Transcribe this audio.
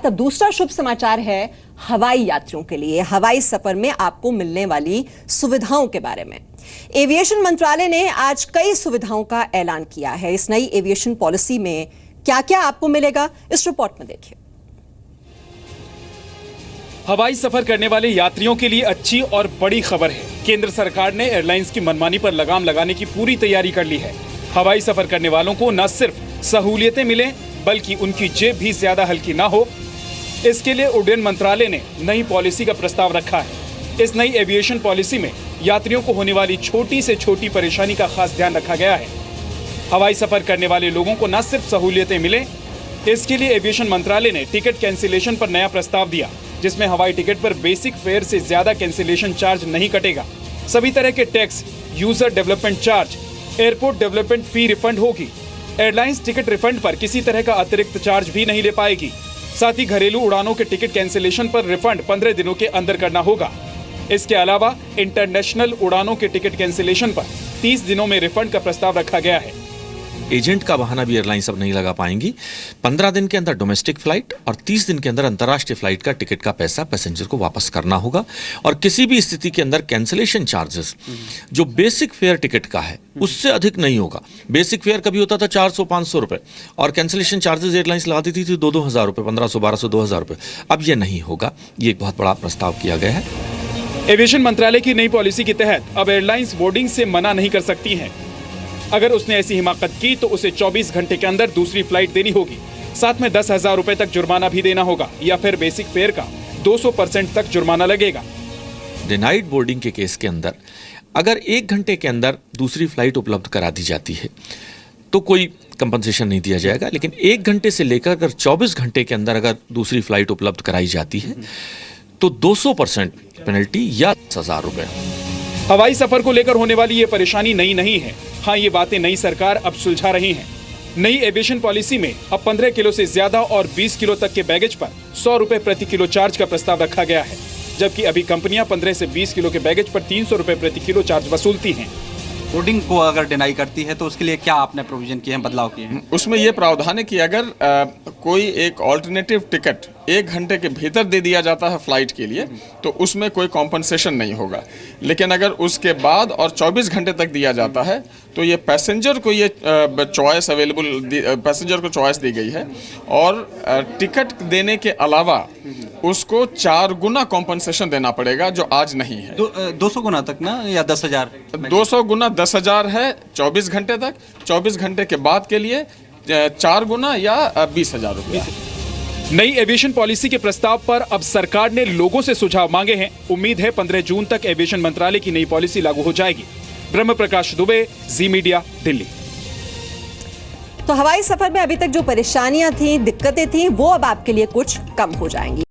साथ अब दूसरा शुभ समाचार है हवाई यात्रियों के लिए। हवाई सफर में आपको मिलने वाली सुविधाओं के बारे में एविएशन मंत्रालय ने आज कई सुविधाओं का ऐलान किया है। इस नई एविएशन पॉलिसी में क्या क्या आपको मिलेगा, इस रिपोर्ट में देखिए। हवाई सफर करने वाले यात्रियों के लिए अच्छी और बड़ी खबर है। केंद्र सरकार ने एयरलाइंस की मनमानी पर लगाम लगाने की पूरी तैयारी कर ली है। हवाई सफर करने वालों को न सिर्फ सहूलियतें मिलें बल्कि उनकी जेब भी ज्यादा हल्की ना हो, इसके लिए उड्डयन मंत्रालय ने नई पॉलिसी का प्रस्ताव रखा है। इस नई एविएशन पॉलिसी में यात्रियों को होने वाली छोटी से छोटी परेशानी का खास ध्यान रखा गया है। हवाई सफर करने वाले लोगों को न सिर्फ सहूलियतें मिलें, इसके लिए एविएशन मंत्रालय ने टिकट कैंसिलेशन पर नया प्रस्ताव दिया, जिसमें हवाई टिकट पर बेसिक फेयर से ज्यादा कैंसिलेशन चार्ज नहीं कटेगा। सभी तरह के tax, user development charge, airport development fee refund होगी। एयरलाइंस टिकट रिफंड पर किसी तरह का अतिरिक्त चार्ज भी नहीं ले पाएगी। साथ ही घरेलू उड़ानों के टिकट कैंसिलेशन पर रिफंड 15 दिनों के अंदर करना होगा। इसके अलावा इंटरनेशनल उड़ानों के टिकट कैंसिलेशन पर 30 दिनों में रिफंड का प्रस्ताव रखा गया है। एजेंट का बहाना भी एयरलाइंस अब नहीं लगा पाएंगी। 15 दिन के अंदर डोमेस्टिक फ्लाइट और 30 दिन के अंदर अंतर्राष्ट्रीय फ्लाइट का टिकट का पैसा पैसेंजर को वापस करना होगा। और किसी भी स्थिति के अंदर कैंसिलेशन चार्जेस जो बेसिक फेयर टिकट का है उससे अधिक नहीं होगा। बेसिक फेयर कभी होता था 400-500 रुपए और कैंसिलेशन चार्जेस एयरलाइंस लगा देती थी 2-2 हज़ार रुपए, 1500-1200, 2000 रुपए। अब ये नहीं होगा। ये एक बहुत बड़ा प्रस्ताव किया गया है। एविएशन मंत्रालय की नई पॉलिसी के तहत अब एयरलाइंस बोर्डिंग से मना नहीं कर सकती हैं। अगर उसने ऐसी हिमाकत की तो उसे 24 घंटे के अंदर दूसरी फ्लाइट देनी होगी। साथ में 10,000 रुपए तक जुर्माना भी देना होगा या फिर बेसिक फेयर का 200% तक जुर्माना लगेगा। डिनाइड बोर्डिंग के केस के अंदर अगर 1 घंटे के अंदर दूसरी फ्लाइट उपलब्ध करा दी जाती है तो कोई कंपनसेशन नहीं दिया जाएगा, लेकिन 1 घंटे से लेकर अगर 24 घंटे के अंदर अगर दूसरी फ्लाइट उपलब्ध कराई जाती है तो 200% पेनल्टी या 10,000 रुपए। हवाई सफर को लेकर होने वाली ये परेशानी नई नहीं है। हाँ, ये बातें नई सरकार अब सुलझा रही है। नई एविएशन पॉलिसी में अब 15 किलो से ज्यादा और 20 किलो तक के बैगेज पर 100 रुपए प्रति किलो चार्ज का प्रस्ताव रखा गया है, जबकि अभी कंपनियां 15 से 20 किलो के बैगेज पर 300 रुपए प्रति किलो चार्ज वसूलती हैं। बोर्डिंग को अगर डिनाई करती है तो उसके लिए क्या आपने प्रोविजन किए हैं, बदलाव किए हैं? उसमें यह प्रावधान है कि अगर कोई एक ऑल्टरनेटिव टिकट 1 घंटे के भीतर दे दिया जाता है फ्लाइट के लिए तो उसमें कोई कॉम्पनसेशन नहीं होगा, लेकिन अगर उसके बाद और 24 घंटे तक दिया जाता है तो ये पैसेंजर को ये चॉइस पैसेंजर को चॉइस दी गई है और टिकट देने के अलावा उसको 4 गुना कॉम्पनसेशन देना पड़ेगा, जो आज नहीं है। 200 गुना तक ना, या 10,000? 200 गुना 10,000 है 24 घंटे तक। 24 घंटे के बाद के लिए 4 गुना या 20,000 रुपये। नई एविएशन पॉलिसी के प्रस्ताव पर अब सरकार ने लोगों से सुझाव मांगे हैं। उम्मीद है 15 जून तक एविएशन मंत्रालय की नई पॉलिसी लागू हो जाएगी। ब्रह्म प्रकाश दुबे, जी मीडिया, दिल्ली। तो हवाई सफर में अभी तक जो परेशानियां थी, दिक्कतें थी, वो अब आपके लिए कुछ कम हो जाएंगी।